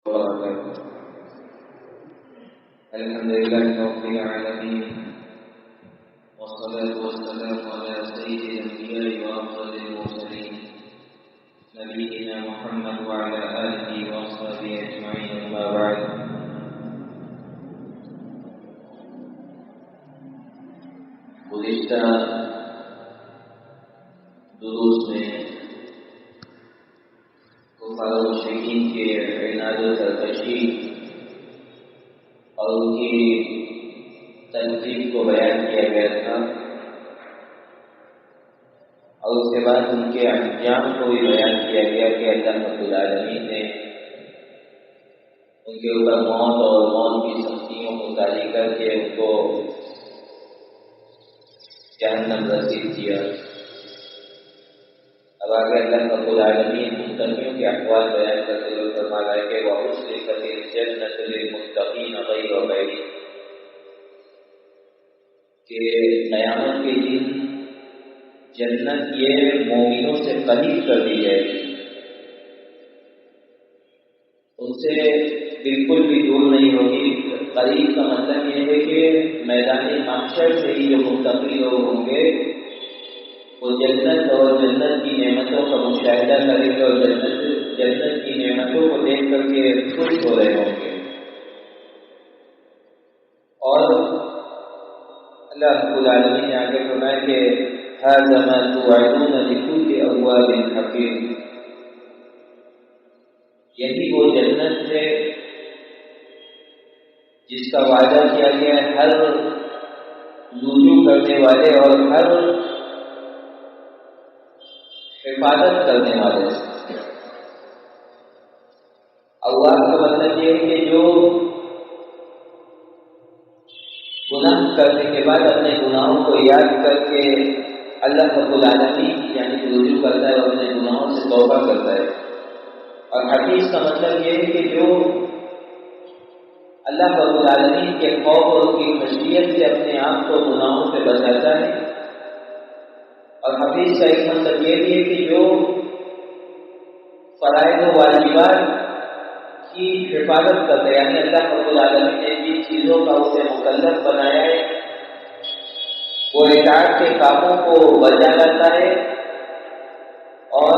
وبركاته. الحمد لله رب العالمين، والصلاة والسلام على سيد الأنبياء وأفضل المرسلين نبينا محمد وعلى آله وأصحابه أجمعين، أما بعد. گزشتہ دروس میں کفار و مشرکین کے عناد و سرکشی اور ان کی تنقید کو بیان کیا گیا تھا، اور اس کے بعد ان کے انجام کو بھی بیان کیا گیا کہ اللہ رب العالمین نے ان کے اوپر موت اور موت کی سختیوں کو طاری کر کے ان کو جہنم رسید کیا. اب آگے اللہ رب العالمین متقیوں کے احوال بیان کرتے ہوئے فرما رہا ہے کہ وَأُزْلِفَتِ الْجَنَّةُ لِلْمُتَّقِينَ غَيْرَ بَعِيدٍ، کہ قیامت کے دن جنت یہ مومنوں سے قریب کر دی جائے گی، ان سے بالکل بھی دور نہیں ہوگی. قریب کا مطلب یہ ہے کہ میدان محشر سے ہی جو متقی لوگ ہوں گے وہ جنت اور جنت کی نعمتوں کا مشاہدہ کریں گے اور جنت کی نعمتوں کو دیکھ کر کے خوش ہو رہے ہوں گے. اور اللہ رب العالمین نے آگے فرمایا کہ هَذَا مَا تُوعَدُونَ لِكُلِّ أَوَّابٍ حَفِيظٍ، یہی وہ جنت ہے جس کا وعدہ کیا گیا ہے ہر رجوع کرنے والے اور ہر حفاظت کرنے والے سے. اواب کا مطلب یہ ہے کہ جو گناہ کرنے کے بعد اپنے گناہوں کو یاد کر کے اللہ رب العالمین یعنی رجوع کرتا ہے اور اپنے گناہوں سے توبہ کرتا ہے. اور حدیث کا مطلب یہ ہے کہ جو اللہ رب العالمین کے خوف اور اس کی خشیت سے اپنے آپ کو گناہوں سے بچاتا ہے. اور حدیث کا ایک مطلب یہ بھی ہے کہ جو فرائض و واجبات کی حفاظت کرتا ہے، یعنی اللہ رب العالمین نے جن چیزوں کا اسے مکلف بنایا ہے وہ اطاعت کے کاموں کو بجا لاتا ہے اور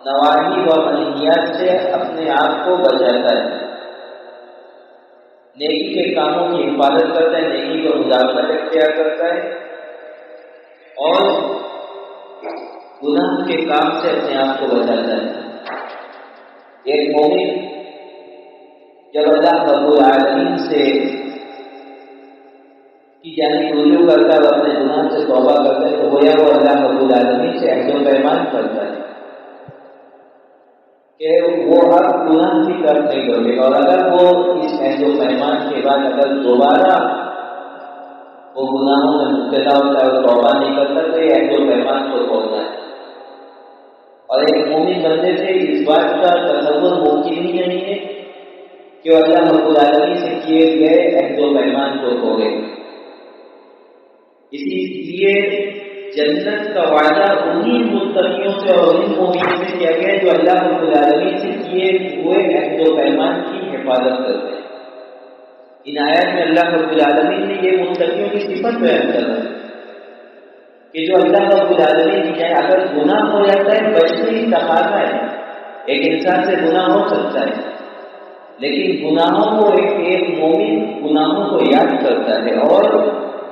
نواہی و منہیات سے اپنے آپ کو بچاتا ہے. نیکی کے کاموں کی حفاظت کرتا ہے، نیکی کو مداخلت اختیار کرتا ہے اور گناہ کے کام سے اپنے آپ کو بچاتا ہے. ایک مومن جب اللہ رب العالمین سے کی جانب رجوع کرتا ہے اور اپنے گناہ سے توبہ کرتا ہے تو گویا وہ اللہ رب العالمین سے عہد و پیمان کرتا ہے کہ وہ اب گناہ کی طرف نہیں کرے گا، اور اگر وہ اس عہد و پیمان کے بعد اگر دوبارہ وہ گناہوں میں مبتلا ہوتا ہے اور توبہ نہیں کرتا تو یہ عہد و پیمان کو توڑنا ہے. اور ایک مومن بندے سے اس بات کا تصور ممکن ہی نہیں ہے کہ وہ اللہ رب العالمین سے کیے گئے عہد و پیمان کو توڑے. اسی لیے جنت کا وعدہ انہی متقیوں سے اور ان مومنوں سے کیا گیا جو اللہ رب العالمین سے کیے ہوئے عہد و پیمان کی حفاظت کرتے ہیں. ان آیات میں اللہ رب العالمین نے یہ متقیوں کی صفت بیان کر رہا ہے کہ جو اللہ رب العالمین کی ہے اگر گناہ ہو جاتا ہے بچنے کی تقاضا ہے. ایک انسان سے گناہ ہو سکتا ہے لیکن گناہوں کو ایک مومن گناہوں کو یاد کرتا ہے اور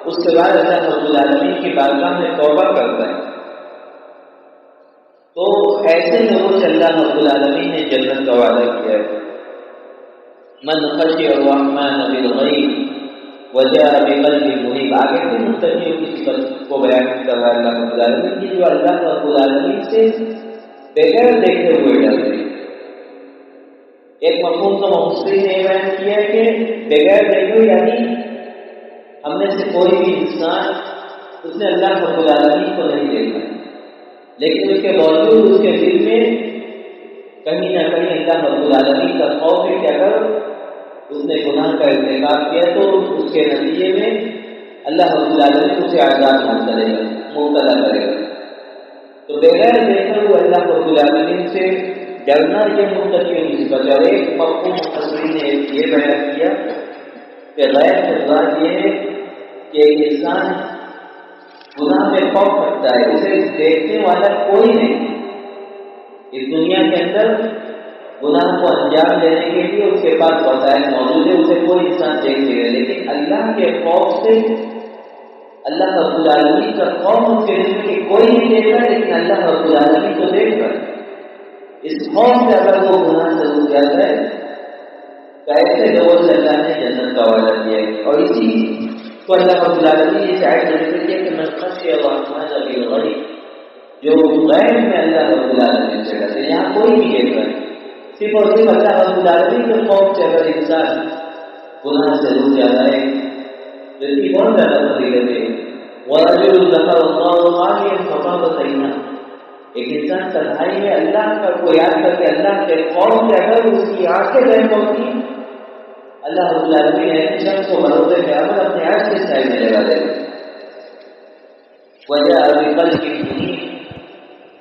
اس کے بعد اللہ رب العالمین کی بارگاہ میں توبہ کرتا ہے تو ایسے لوگوں سے اللہ رب العالمین نے جنت کا وعدہ کیا ہے. من خشی الرحمن بالغیب وجاء بقلب منیب، آگے سے متقیوں کی صفت کو بیان کر رہا ہے اللہ رب العالمین کی جو اللہ رب العالمین سے بغیر دیکھے ہوئے ڈرتے ہیں. ایک مفہوم تو مفسرین نے بیان کیا ہے کہ بغیر دیکھے ہوئے یعنی ہم میں سے کوئی بھی انسان اس نے اللہ رب العالمین کو نہیں دیکھا لیکن اس کے باوجود اس کے دل میں کہیں نہ کہیں اللہ رب العالمین کا خوف ہے کہ اگر اس نے گناہ کا ارتکاب کیا تو اس کے نتیجے میں اللہ رب العالمین اسے عذاب مبتلا کرے گا. تو بغیر دیکھے ہوئے اللہ رب العالمین سے ڈرنا یہ متقیوں کی صفت ہے۔ اور ایک مفہوم مفسرین نے یہ بیان کیا کہ غیر سے مراد یہ ہے کہ ایک انسان گناہ میں خوف رکھتا ہے، اسے دیکھنے والا کوئی نہیں اس دنیا کے اندر، گناہ کو انجام دینے کے لیے اس کے پاس وسائل موجود ہے، اسے کوئی انسان دیکھ نہیں رہا، لیکن اللہ کے خوف سے، اللہ رب العالمین کا خوف اس کے دل میں کوئی نہیں دیکھ رہا، لیکن اللہ رب العالمین کو دیکھ رہا ہے۔ اس خوف سے اگر وہ گناہ سے رک جاتا ہے تو ایسے لوگوں سے اللہ نے جنت کا وعدہ دیا ہے۔ اور اسی کو اللہ رب العالمین نے شاید ذکر کیا کہ من خشی الرحمن بالغیب، جو غیب میں اللہ رب العالمین سے ڈرتے ہیں، یہاں کوئی نہیں دیکھ رہا ہے، صرف اور صرف اللہ رب العالمین کے خوف سے اگر انسان گناہ سے رک جاتا ہے تو اس کی بہت زیادہ فضیلت ہے۔ وَرَجُلٌ ذَكَرَ اللَّهَ خَالِيًا فَفَاضَتْ عَيْنَاهُ، ایک انسان تنہائی میں اللہ کو یاد کر کے اللہ کے خوف سے اگر اس کی آنکھیں بند ہوتی، اللہ رب العالمین ایسے شخص کو بروز قیامت اپنے عرش کے سائے میں لگا دے گا۔ وَجَاءَ بِقَلْبٍ مُنِيبٍ،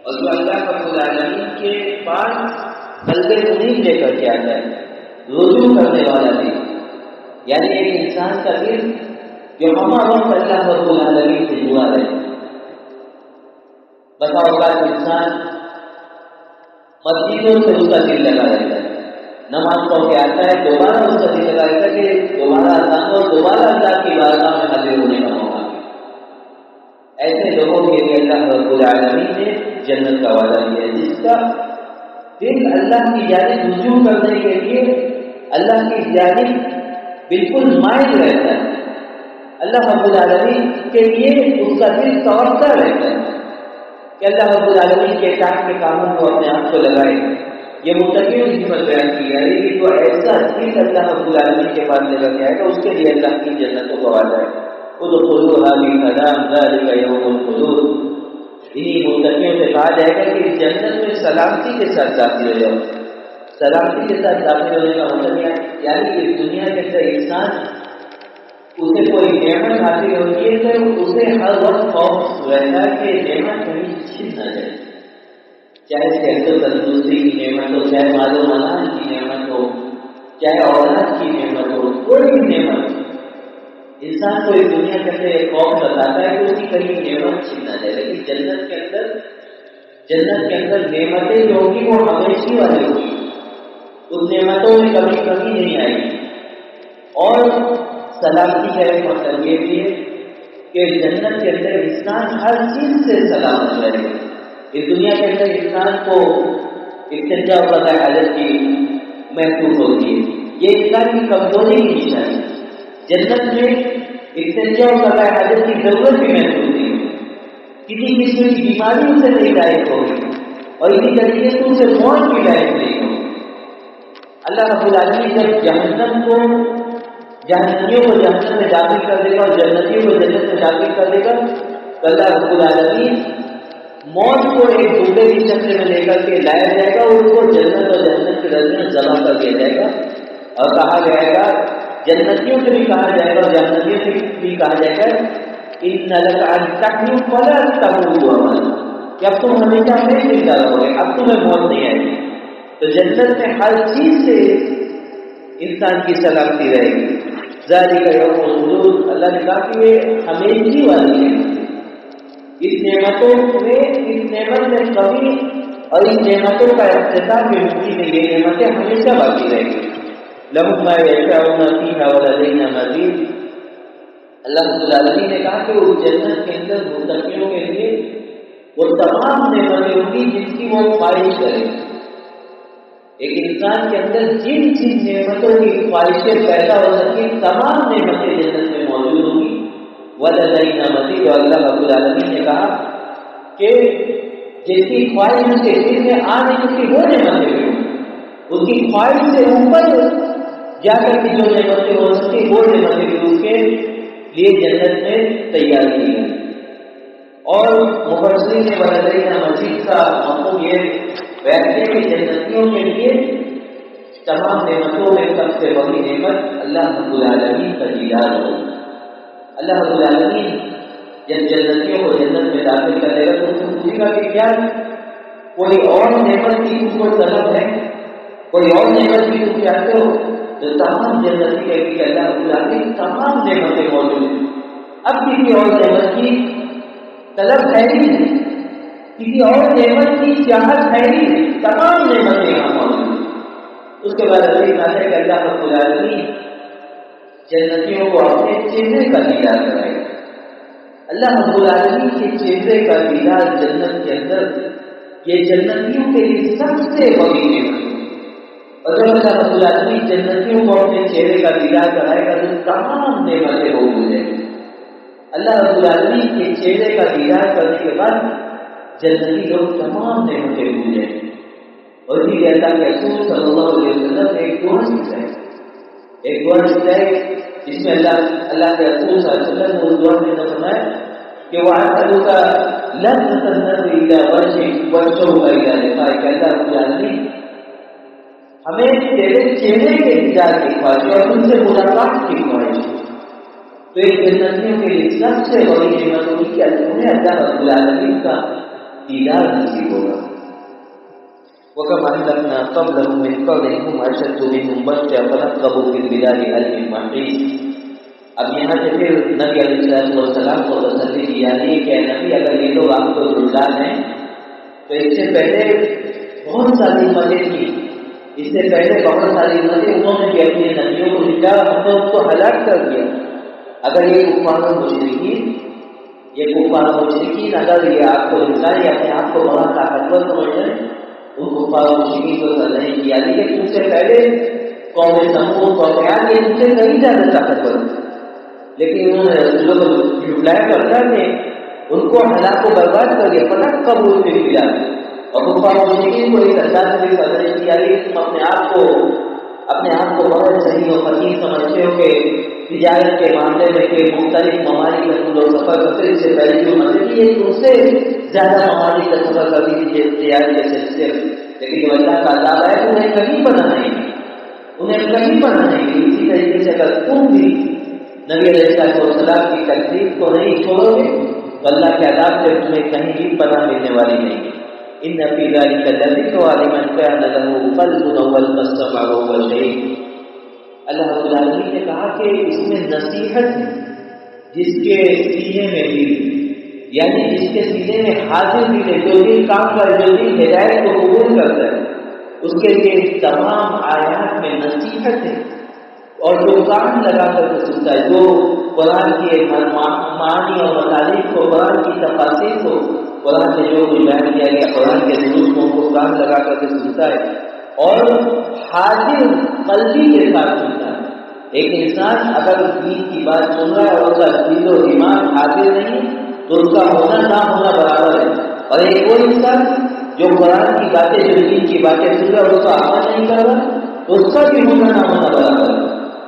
اور جو اللہ رب العالمین کے پاس قلب منیب لے کر کے آتا ہے، رجوع کرنے والا دل، یعنی ایک انسان کا دل جو ہمہ وقت اللہ رب العالمین سے جڑا رہے۔ بسا اوقات انسان مسجدوں سے اس کا دل لگا رہتا ہے، نماز پڑھ کے آتا ہے، دوبارہ اس کا دل لگا رہتا ہے کہ دوبارہ آسان اور دوبارہ اللہ کی بارگاہ میں حاضر ہونے کا موقع۔ ایسے لوگوں کے لیے اللہ رب العالمین نے جنت کا وعدہ دیا ہے، جس کا دل اللہ کی جانب رجوع کرنے کے لیے اللہ کی جانب بالکل مائل رہتا ہے، اللہ رب العالمین کے لیے اس کا دل توقع رہتا ہے کہ اللہ رب العالمین کے اطاعت کے کاموں کو اپنے آپ کو لگائے۔ یہ متقیوں کی صفت بیان کی ہے کہ جو ایسا دل اللہ رب العالمین کے پاس لے کر کے آئے گا اس کے لیے اللہ کی جنتوں کو وعدہ ہے۔ ادخلوها بسلام ذلك يوم الخلود، انہی متقیوں سے کہا جائے گا کہ اس جنت میں سلامتی کے ساتھ داخل ہو جاؤ۔ سلامتی کے ساتھ داخل ہونے کا مطلب یعنی کہ دنیا کے اندر انسان اسے کوئی نعمت حاصل ہوتی ہے تو اسے ہر وقت خوف رہتا ہے کہ نعمت کہیں چھن نہ جائے، چاہے صحت و تندرستی کی نعمت ہو، چاہے مال و منال کی نعمت ہو، چاہے اولاد کی نعمت ہو، کوئی بھی نعمت انسان کو اس دنیا کے اندر ایک خوف بتاتا ہے کہ اس کی کہیں نعمت چھن نہ جائے، لیکن جنت کے اندر نعمتیں جو ہوگی وہ ہمیشہ والی ہوگی، اس نعمتوں میں کبھی کمی نہیں آئے گی۔ اور سلامتی کا ایک مطلب یہ بھی ہے کہ جنت کے اندر انسان ہر چیز سے سلامت رہے گا۔ اس دنیا کے اندر انسان کو استنجا و قضاء حاجت کی محسوس ہوتی ہے، یہ انسان کی کمزوری کی نشانی ہے۔ جنت میں استنجا و قضاء حاجت کی ضرورت بھی محسوس نہیں ہوگی، کسی قسم کی بیماری اسے نہیں لاحق ہوگی، اور اسی طریقے سے اسے موت بھی لاحق نہیں ہوگی۔ اللہ رب العالمین جب جہنمیوں کو جہنم میں داخل کر دے گا اور جنتیوں کو جنت میں داخل کر دے گا تو اللہ رب العالمین موت کو ایک دوسرے کی شکل میں لے کر کے لایا جائے گا، اور اس کو جنت اور جہنم کے درمیان جمع کر دیا جائے گا، اور کہا جائے گا، جنتیوں سے بھی کہا جائے گا اور جہنمیوں سے بھی کہا جائے گا ان لک ان تحیوا فلا تموتوا ابدا، کہ اب تم ہمیشہ نہیں زندہ رہو گے، اب تمہیں موت نہیں آئے گی۔ تو جنت میں ہر چیز سے انسان کی سلامتی رہے گی۔ ذالک یوم الخلود، اللہ نے کہا کہ یہ ہمیشہ والی ہے، اس نعمت میں کمی اور ان نعمتوں کا اختتام بھی ممکن ہے، یہ نعمتیں ہمیشہ باقی رہیں گی۔ لهم ما يشاءون فيها ولدينا مزيد، اللہ رب العالمین نے کہا کہ اس جنت کے اندر متقیوں کے لیے وہ تمام نعمتیں ہوں گی جس کی وہ خواہش کرے۔ ایک انسان کے اندر جن نعمتوں کی خواہشیں پیدا ہو سکتی تمام نعمتیں جنت میں موجود ہوں گی۔ وَلَدَيْنَا مَزِيدٌ، اور اللہ رب العالمین نے کہا کہ جس کی خواہش اس کے دل میں آ نہیں سکتی وہ نعمتیں بھی ہوں، اس کی خواہش سے اوپر جا کر کے جو نعمتیں ہو سکتی وہ نعمتیں بھی اس کے لیے جنت میں تیار کی گئی۔ اور مفسرین نے وَلَدَيْنَا مَزِيدٌ کا مفہوم یہ بیان کیا کہ جنتیوں کے لیے تمام نعمتوں میں سب سے بڑی نعمت اللہ رب العالمین کا دیدار ہو۔ اللہ رب العالمین جب جنتیوں کو جنت میں داخل کرے گا تو اس سے پوچھے گا کہ کیا کوئی اور نعمت کی تم کو طلب ہے، کوئی اور نعمت کی تم چاہتے ہو، تو تمام جنتی ہے کہ اللہ رب العالمین تمام نعمتیں موجود ہیں. اب کسی اور نعمت کی طلب ہے ہی نہیں، کسی اور نعمت کی چاہت ہے ہی نہیں، تمام نعمتیں یہاں موجود ہیں. اس کے بعد حدیث آتا ہے کہ اللہ رب العالمین جنتیوں کو اپنے چہرے کا دیدار کرائے گا. اللہ رب العالمین کے چہرے کا دیدار جنت کے اندر یہ جنتیوں کے لیے سب سے بڑی نعمت ہے. اور جب اللہ رب العالمین جنتیوں کو اپنے چہرے کا دیدار کرائے گا تو تمام نعمتیں وہ ہو جائیں گی. اللہ رب العالمین کے چہرے کا دیدار کرنے کے بعد جنتی لوگ تمام نعمتیں بھول جائیں گے. اور یہ اللہ کے رسول صلی اللہ علیہ وسلم نے ایک دعا سکھائی، ایک دعا سکھائی جس میں اللہ کے رسول صلی اللہ علیہ وسلم نے اس دعا میں فرمایا کہ وَأَسْأَلُكَ لَذَّةَ النَّظْرِ إِلَىٰ وَجْهِكَ وَالشَّوْقَ إِلَىٰ لِقَائِكَ. اللہ رب العالمین ہمیں تیرے چہرے کے دیدار کی خواہش اور ان سے ملاقات کی خواہش. تو ایک جنتیوں کے لیے سب سے بڑی نعمت ہوگی کہ تمہیں اللہ رب العالمین کا دیدار نصیب ہوگا. وَكَمَا أَهْلَكْنَا قَبْلَهُم مِّن قَرْنٍ هُمْ أَشَدُّ مِنْهُمْ بَطْشًا فَنَقَّبُوا فِي الْبِلَادِ هَلْ مِن مَّحِيصٍ. اب یہاں سے پھر نبی علیہ السلام کو تسلی دی جاتی ہے کہ نبی اگر یہ لوگ آپ کو جھٹلا ہیں تو اس سے پہلے بہت ساری امتیں تھیں، اس سے پہلے بہت ساری امتیں انہوں نے بھی اپنے نبیوں کو لکھا، ہم نے ان کو ہلاک کر دیا. اگر یہ کفار مشرکین اگر یہ آپ کو لکھا یا اپنے آپ کو بڑا طاقتور سمجھیں ان کفار مشرکین کو سر نہیں کیا. لیکن ان سے پہلے قوم سمود قوم عاد یہ ان سے کہیں زیادہ طاقتور تھے، لیکن انہوں نے رسولوں کو جھٹلایا کرتا نے ان کو ہلاک و برباد کر دیا. پتہ قبول سے کیا اور کفار مشرکین کو اس انداز میں سر کیا کہ تم اپنے آپ کو بہت صحیح و فقیر سمجھتے ہو کہ تجارت کے معاملے میں کہ مختلف ممالک میں تم لوگ سفر کرتے. اس سے پہلے جو مدد کی ہے تم سے زیادہ ممالک کا سفر کرتی تھی تجارت کے سلسلے میں، لیکن جو اللہ کا عذاب ہے انہیں کہیں پناہ نہیں کی. اسی طریقے سے اگر تم بھی نبی علیہ السلام کی تکلیف کو نہیں چھوڑو گے تو اللہ کے عذاب سے تمہیں کہیں بھی پناہ ملنے والی نہیں ہے. ان فی ذلک لذکر لمن کان له قلب او القى السمع وهو شهید. اللہ رب العالمین نے کہا کہ اس میں نصیحت ہے جس کے سینے میں دل، یعنی جس کے سینے میں حاضر دل ہے، جو دل کام کرے، جو دل ہدایت کو قبول کرتا ہے، اس کے لیے تمام آیات میں نصیحت ہے. اور جو کام لگا کر کے سنتا ہے، جو قرآن کے معانی اور مطالب کو، قرآن کی تفاسیر کو، قرآن سے جو کچھ بیان کیا گیا قرآن کے دروس کو کام لگا کر کے سنتا ہے اور حاضر قلبی کے ساتھ سنتا ہے. ایک انسان اگر دین کی بات سن رہا ہے اور اس کا دل و دماغ حاضر نہیں تو اس کا ہونا نہ ہونا برابر ہے. اور ایک وہ انسان جو قرآن کی باتیں، جو دین کی باتیں سن رہا ہے اور اس کا عمل نہیں کر رہا تو اس کا بھی ہونا نہ ہونا برابر ہے.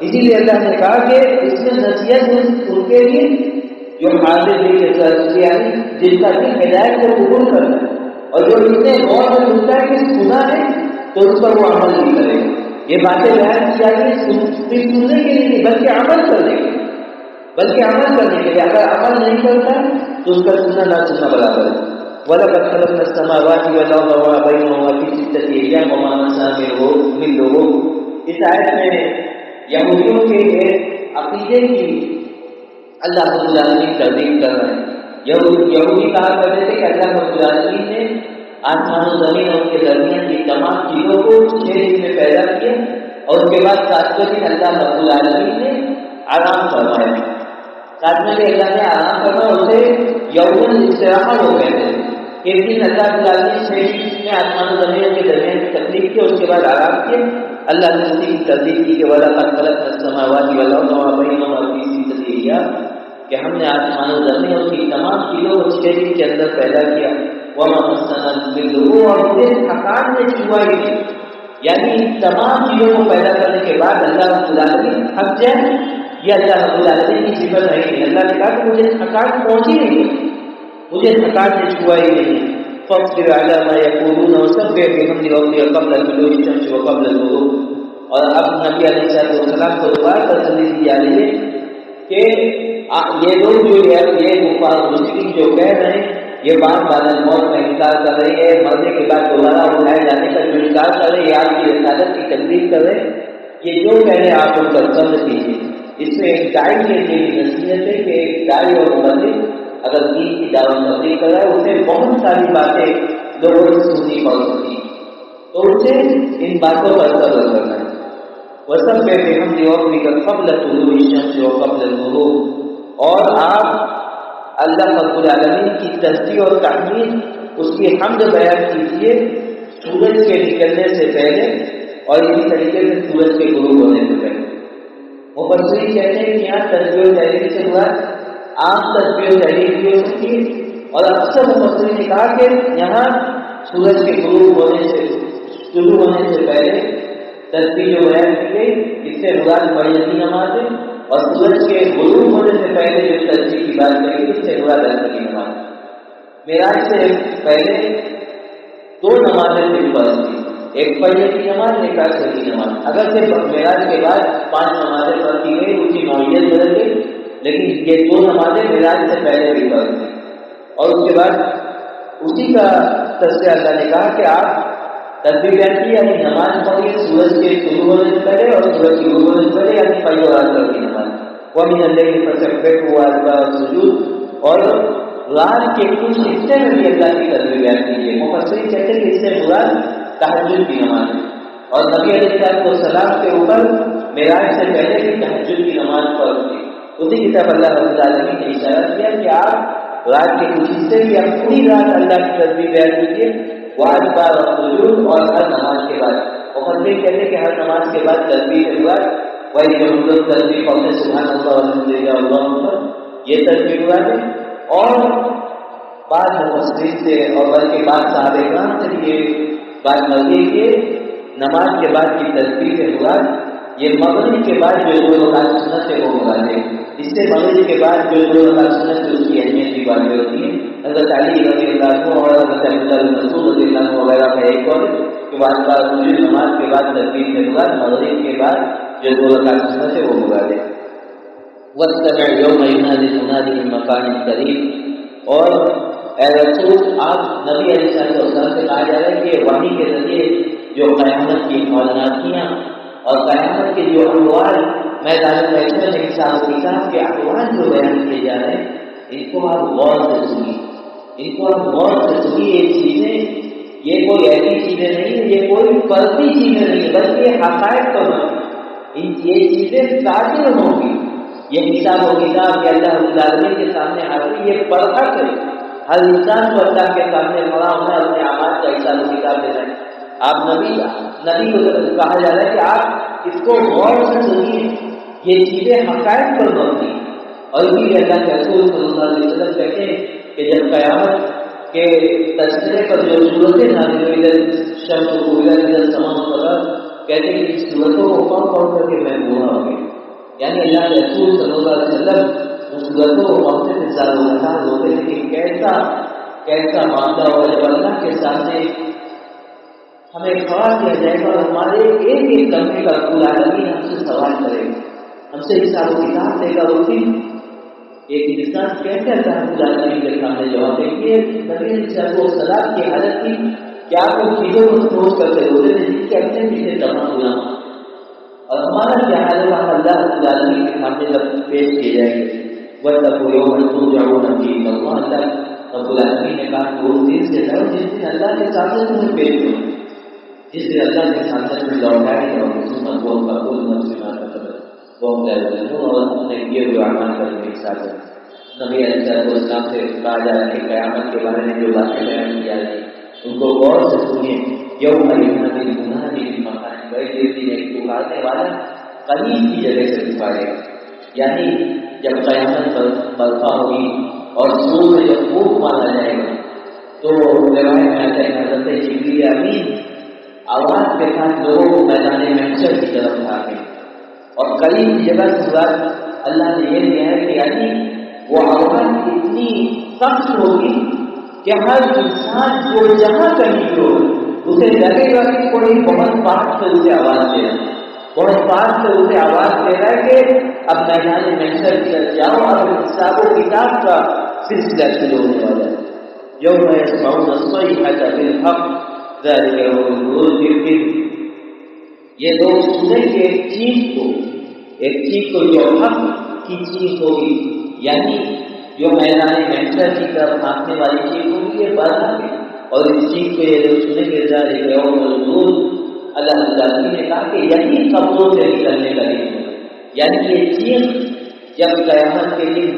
اسی لیے اللہ نے کہا کہ اس میں نصیحت ان کے لیے جو حاضر دل کے ساتھ یعنی جن کا دل ہدایت کو قبول کرتا ہے اور جو اتنے غور میں سنتا ہے کہ سنا ہے تو اس پر وہ عمل نہیں کرے گا. یہ باتیں بیان کی جاتی ہیں سننے کے لیے بلکہ عمل کرنے کے لیے. اگر عمل نہیں کرتا تو اس کا سننا نہ سننا برابر ہے. وَلَقَدْ خَلَقْنَا السَّمَاوَاتِ وَالْأَرْضَ وَمَا بَيْنَهُمَا فِي سِتَّةِ أَيَّامٍ وَمَا مَسَّنَا مِن لُغُوبٍ. اس آیت میں یہودیوں کے ایک عقیدے کی اللہ رب العالمین تردید کر رہے ہیں. یہودی کہا کرتے تھے کہ اللہ رب العالمین نے آسمان و زمین اور ان کے درمیان کی تمام چیزوں کو 6 دن میں پیدا کیا اور اس کے بعد 7ویں دن اللہ رب العالمین نے آرام فرمایا. 7ویں دن اللہ نے آرام فرمایا، اسے یوم الاستراحہ وہ کہتے ہیں کہ ایک دن اللہ رب العالمین 6 دن میں آسمان و زمین کے درمیان کی تخلیق کی اور اس کے بعد آرام کیا. اللہ نے اسی کی تردید کی کہ وَلَقَدْ خَلَقْنَا السَّمَاوَاتِ وَالْأَرْضَ وَمَا بَيْنَهُمَا فِي سِتَّةِ أَيَّامٍ کہ ہم نے آسمان و زمین اور کی تمام چیزوں کو 6 دن کے اندر پیدا کیا. وَمَا مَسَّنَا مِن لُغُوبٍ اور مجھے تھکان نے چھوا ہی نہیں. یعنی تمام چیزوں کو پیدا کرنے کے بعد اللہ رب العالمین تھک جائے یہ اللہ رب العالمین کی صفت نہیں. اللہ نے کہا کہ مجھے تھکان پہنچی نہیں، مجھے تھکان نے چھوا ہی نہیں. فَاصْبِرْ عَلَىٰ مَا يَقُولُونَ وَسَبِّحْ بِحَمْدِ رَبِّكَ قَبْلَ طُلُوعِ الشَّمْسِ وَقَبْلَ الْغُرُوبِ. اور اب نبی علیہ السلام کو دوبارہ تسلی دی جا رہی ہے کہ یہ لوگ جو یہ کفار مشرکین جو کہہ رہے ہیں یہ بات بعد موت کا انکار کر رہی ہے، مرنے کے بعد دوبارہ اٹھائے جانے کا جو انکار کر رہے ہیں، آپ کی رسالت کی تکلیف کر رہے ہیں، یہ جو کہہ رہے ہیں آپ ان پر صبر کیجیے۔ اس میں ایک داعی کے لیے نصیحت ہے کہ ایک داعی اور مبلغ اگر دین کی دعوت تبلیغ کر رہا ہے، اسے بہت ساری باتیں لوگوں سے سننی پڑ سکتی، تو اسے ان باتوں پر صبر کرنا ہے۔ وَسَبِّحْ بِحَمْدِ رَبِّكَ قَبْلَ طُلُوعِ الشَّمْسِ وَقَبْلَ الْغُرُوبِ، اور آپ اللہ رب العالمین کی تسبیح اور تحمید، اس کی حمد بیان کیجیے سورج کے نکلنے سے پہلے اور اسی طریقے سے سورج کے غروب ہونے سے پہلے۔ مفسرین کہتے ہیں کہ یہاں تسبیح و تحلیل سے مراد عام تسبیح و تحلیل بھی ہو سکتی ہے، اور اکثر مفسرین نے کہا کہ یہاں سورج کے غروب ہونے سے شروع ہونے سے پہلے تسبیح جو بیان کی گئی، اس سے مراد فجر کی نماز ہے، اور سورج کے غروب ہونے سے پہلے جو تسبیح کی بات کری اس سے مراد عصر کی نماز۔ معراج سے پہلے دو نمازیں فرض تھی، ایک فجر کی نماز، ایک عصر کی نماز۔ اگرچہ معراج کے بعد 5 نمازیں فرض کی گئی، اس کی نوعیت بدل گئی، لیکن یہ دو نمازیں معراج سے پہلے بھی فرض تھیں۔ اور اس کے بعد اسی کا تذکرہ اللہ نے کہا کہ آپ تسبیح بیان کی، یعنی نماز پڑھیے سورج کے شروع ہونے سے پہلے اور سورج کے غروب ہونے سے پہلے، یعنی فجر اور عصر کی نماز۔ وَمِنَ اللَّيْلِ فَسَبِّحْهُ وَأَدْبَارَ السُّجُودِ، اور رات کے کچھ حصے میں بھی اللہ کی تسبیح بیان کیجیے۔ مفسرین کہتے ہیں کہ اس سے مراد تہجد کی نماز ہے، اور نبی علیہ السلام کے اوپر معراج سے پہلے بھی تہجد کی نماز فرض تھی۔ اسی کی طرف اللہ رب العالمین نے اشارہ کیا کہ آپ رات کے کچھ حصے بھی یا پوری رات اللہ کی تسبیح بیان کیجیے، وَأَدْبَارَ السُّجُودِ، اور ہر نماز کے بعد۔ مفسرین کہتے ہیں کہ ہر نماز کے بعد تسبیح کے بعد وہی جو لوگ تسبیح پڑھتے سبحان اللہ والحمدللہ واللہ اکبر، یہ تسبیح ہوا ہے۔ اور بعض مفسرین سے اور بلکہ بعض صحابہ کرام سے یہ بات مروی ہے کہ نماز کے بعد کی تسبیح کے مراد یہ مغرب کے بعد جو 2 رکعت سنت ہے وہ مراد ہے۔ اس سے مغرب کے بعد جو 2 رکعت سنت ہے اس کی اہمیت کی باتیں ہوتی ہیں۔ حضرت علی رضی اللہ عنہ اور حضرت عبداللہ بن مسعود رضی اللہ عنہ وغیرہ کا ایک قول کہ بعد نماز کے بعد تسبیح کے مراد مغرب کے بعد جو 2 رکعت سنت ہے وہ مراد ہے۔ وَاتَّبِعْ يَوْمَ يُنَادِ الْمُنَادِ مِن مَّكَانٍ قَرِيبٍ، اور اے رسول آپ نبی علیہ السلام سے کہا جا رہا ہے کہ وحی کے ذریعے جو قیامت کی اعلاناتیاں اور قیامت کے جو احوال میدان محشر میں حساب و کتاب کے احوال جو بیان کیے جا رہے ہیں، ان کو آپ غور سے سنیے، ان کو آپ غور سے سنیے۔ یہ چیزیں یہ کوئی ایسی چیزیں نہیں ہیں، یہ کوئی فردی چیزیں نہیں ہیں، بلکہ یہ حقائق پر ہیں۔ یہ چیزیں ظاہر ہوں گی، یہ حساب و کتاب کہ اللہ رب العالمین کے سامنے حاضر، یہ برحق ہے۔ ہر انسان کو اللہ کے سامنے کھڑا ہونا ہے، اپنے اعمال کا حساب و کتاب دینا ہے۔ آپ نبی کو کہا جا رہا ہے کہ آپ اس کو غور سے سنیے، یہ چیزیں حقائق پر مبنی ہیں۔ اور یہ اللہ کے رسول صلی اللہ علیہ وسلم کہتے ہیں کہ جب قیامت کے تذکرے پر جو صورتیں نازل ہوئی، ادھر شمس کو ادھر سما قدر، کہتے ہیں کہ اس صورتوں کو پڑھ کر کے میں گناہ ہو گیا، یعنی اللہ کے رسول صلی اللہ علیہ وسلم اس صورتوں کو پڑھتے تھے، زیادہ وضاحت ہوتے تھے کہ کیسا معاملہ ہوگا جب اللہ کے سامنے ہمیں کھڑا کیا جائے گا اور ہمارے ایک ایک لمحے کا رب العالمین ہم سے سوال کرے گا، ہم سے حساب و کتاب دے گا۔ اس دن ایک انسان کیسے اللہ رب العالمین کے سامنے جواب دے گی؟ نبی صاحب کو سلام کی حالت کی کیا آپ ان چیزوں کو سوچ کرتے ہوتے تھے جن کے اپنے پیچھے تمام گناہ، اور ہمارا کیا حال ہے اللہ رب العالمین کے سامنے جب پیش کیے جائیں گے؟ وَاتَّقُوا يَوْمًا تُرْجَعُونَ فِيهِ إِلَى اللَّهِ، اللہ رب العالمین نے کہا کہ اس دن سے ڈرو جس دن اللہ کے سامنے تمہیں پیش ہوگی، جس دن اللہ کے سامنے تمہیں لوٹائے گا، اور اس میں وہ قبول مسلمان کا قدر وہ اور اپنے کیے ہوئے اعمال کرنے کے ساتھ نبی علیہ السلام سے کہا جا رہا ہے کہ قیامت کے بارے میں جو باتیں بیان کی جا رہی ہیں ان کو غور سے سنیے۔ یوم یونادی المنادی من مکان بعید، ایک پکارنے والا قریب کی جگہ سے پکارے گا، یعنی جب قیامت برپا ہوگی اور سور میں جب پھونک مارا جائے گا تو روایت میں آتا ہے حضرت جبریل امین آواز کے ساتھ لوگوں کو میدان محشر کی طرف بھاگے، اور قریب کی جگہ سے مراد اللہ نے یہ دیا ہے کہ یعنی وہ آواز اتنی سخت ہوگی کہ ہر انسان جو جہاں کہیں ہو اسے لگے گا کہ کوئی بہت پاس سے اسے آواز دے رہا ہے، بہت پاس سے اسے آواز دے رہا ہے کہ اب میدان محشر کی طرف جاؤ، اور حساب و کتاب کا سلسلہ شروع ہونے والا ہے۔ یوم یسمعون الصیحة بالحق ذلک یوم الخروج بالکل، یہ لوگ سنیں گے ایک چیخ کو جو حق کی چیخ ہوگی، یعنی جو میدان محشر کی طرف بھاگنے والی چیخ ہوگی، یہ بڑھا ہے، اور اس چیخ کو یہ لوگ سنیں گے ذالک یوم الخروج۔ اللہ تعالیٰ نے کہا کہ یہی قبروں سے نکلنے کا دن ہے، یعنی یہ چیخ جب قیامت کے دن،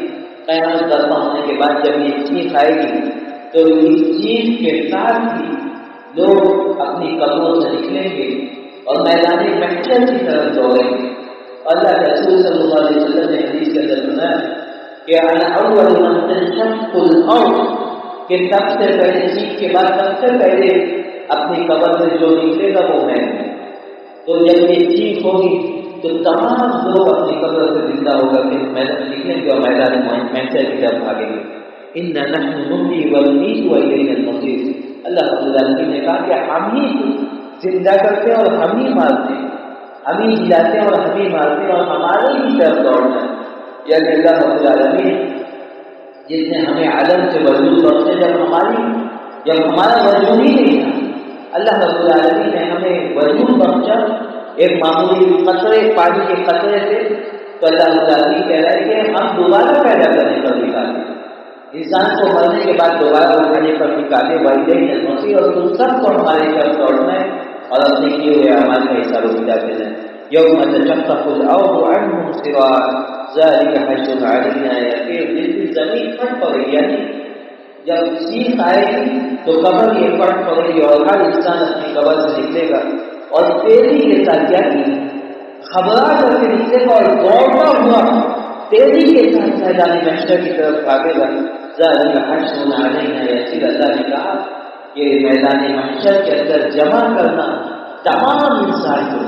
قیامت برپا ہونے کے بعد جب یہ چیخ آئے گی تو اس چیخ کے ساتھ ہی لوگ اپنی قبروں سے نکلیں گے اور میدان محشر کی طرف دوڑیں گے۔ اللہ کے رسول صلی اللہ علیہ وسلم نے حدیث کے اندر سنایا کہ انا اول من تنشق الارض، کہ سب سے پہلے چیخ کے بعد سب سے پہلے اپنی قبر سے جو نکلے گا وہ میں ہوں۔ تو جب یہ چیخ ہوگی تو تمام لوگ اپنی قبر سے زندہ ہو کر کے میدان نکلیں گے اور میدان محشر کی طرف بھاگیں گے۔ انا نحن نحيي ونميت والينا المصير، اللہ رب العالمین نے کہا کہ ہم ہی زندہ کرتے ہیں اور ہم ہی مارتے ہیں، ہم ہی جلاتے ہیں اور ہم ہی مارتے ہیں اور ہمارے ہی طرف دوڑنا ہے۔ یعنی اللہ رب العالمین جس نے ہمیں عالم سے وجود بخشے، جب ہمارا وجود ہی نہیں تھا، اللہ رب العالمین نے ہمیں وجود بخشا ایک معمولی قطرے، پانی کے قطرے سے، تو اللہ رب العالمین کہہ رہا ہے کہ ہم دوبارہ پیدا کرنے پر نکالیں، انسان کو مرنے کے بعد دوبارہ اٹھانے پر نکالے، والدین المسیح، اور تم سب کو ہمارے طرف دوڑنا ہے اور اپنے کیے ہوئے اعمال کا حساب و کتاب دینا ہے۔ یوم تشقق الارض عنهم سرارا ذلك حشر علینا یسیر، جس دن زمین پھٹ پڑے گی، یعنی جب چیخ آئے گی تو قبر یہ پھٹ پڑے گی اور ہر انسان اپنی قبر سے نکلے گا اور تیزی کے ساتھ، کیا کی خبرا کر کے نکلے گا اور دوڑتا ہوا تیزی کے ساتھ میدان محشر کی طرف بھاگے گا۔ ذالک حشر علینا یسیر، اللہ نے کہا کہ میدان محشر کے اندر جمع کرنا تمام انسان کو،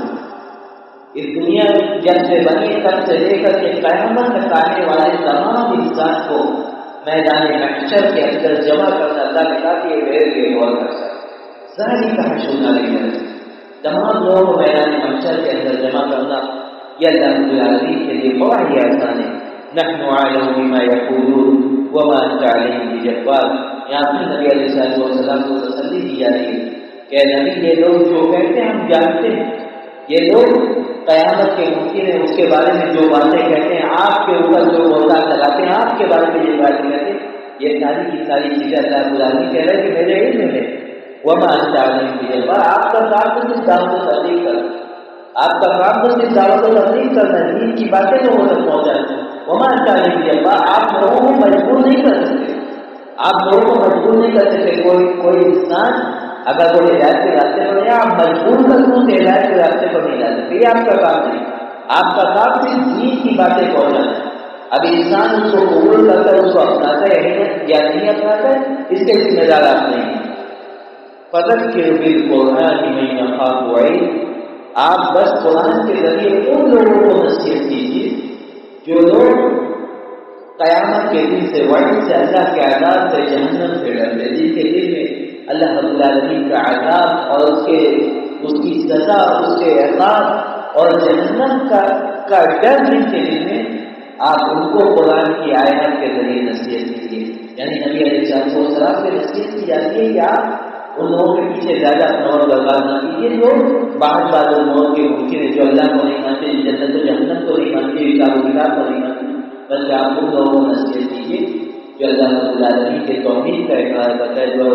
اس دنیا جب سے بنی تب سے لے کر کے قیامت تک آنے والے تمام انسان کو میدان محشر کے اندر جمع کرنا، اللہ نے کہا کہ یہ میرے لیے بہت اچھا ہے۔ ذالک حشر علینا، تمام لوگوں کو میدان محشر کے اندر جمع کرنا یہ اللہ رب العالمین کے لیے بڑا ہی آسان ہے۔ نحن اعلم بما یقولون وما انت علیہم بجبار، یہاں پر نبی علیہ السلام کو تسلی دی جا رہی ہے کہ نبی یہ لوگ جو کہتے ہیں ہم جانتے ہیں، یہ لوگ قیامت کے ممکن ہے اس کے بارے میں جو باتیں کہتے ہیں، آپ کے اوپر جو بہتان لگاتے ہیں، آپ کے بارے میں جو باتیں کہتے ہیں، یہ ساری کی ساری چیزیں اللہ رب العالمین کہہ رہے ہیں کہ میرے علم میں وما انت علیہم بجبار، آپ کا کام تو صرف دعوت و تبلیغ کرنا، آپ کا کام تو صرف دعوت و تبلیغ کرنا، دین کی باتیں لوگوں تک پہنچانا۔ وما انت علیہم بجبار، آپ لوگوں کو مجبور نہیں کر سکتے، آپ لوگوں کو مجبور نہیں کر سکتے۔ کوئی انسان اگر وہ ہدایت کے راستے پر ہے، آپ مجبور کر دوں کہ ہدایت کے راستے پر نہیں لا سکتے، یہ آپ کا کام نہیں، آپ کا کام صرف دین کی باتیں پہنچانا ہے۔ اب انسان اس کو قبول کرتا ہے، اس کو اپناتا ہے یا نہیں اپناتا ہے، اس کے ذمہ دار آپ نہیں ہیں۔ فذکر بالقرآن من یخاف وعید، آپ بس قرآن کے ذریعے ان لوگوں کو نصیحت کیجیے جو لوگ قیامت کے دن سے، وعید سے، اللہ کے عذاب سے، جہنم سے ڈرتے، جن کے دل میں اللہ رب العالمین کا عذاب اور اس کی سزا، اس کے عذاب اور جہنم کا ڈر جن کے دل میں، آپ ان کو قرآن کی آیات کے ذریعے نصیحت کیجیے۔ یعنی نبی علیہ السلام سے نصیحت کی جاتی ہے کہ آپ ان لوگوں کے پیچھے زیادہ اپنا وقت برباد نہ کیجیے جو بعض لوگوں کے ممکن ہے، جو اللہ کو نہیں مانتے، جنت و جہنم کو نہیں مانتے، کتاب و کتاب کو نہیں مانتے، بلکہ آپ ان لوگوں کو نصیحت کیجیے جو اللہ رب العالمین کے توحید کا اقرار کرتا ہے، جو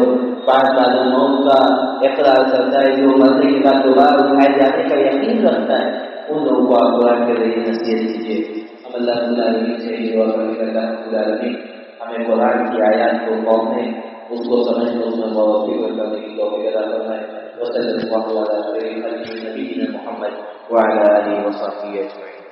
بعد موت کا اقرار کرتا ہے، جو مرنے کے بعد دوبارہ اٹھائے جانے کا یقین رکھتا ہے، ان لوگوں کو آپ قرآن کے ذریعے نصیحت کیجیے۔ ہم اللہ رب العالمین سے یہ دعا کریں کہ اللہ رب العالمین ہمیں قرآن کی آیات کو پڑھنے، اس کو سمجھنے، اس میں غور و فکر کرنے کی توفیق عطا فرمائے۔ وصلی اللہ علی نبینا محمد وعلی آلہ وصحبہ اجمعین۔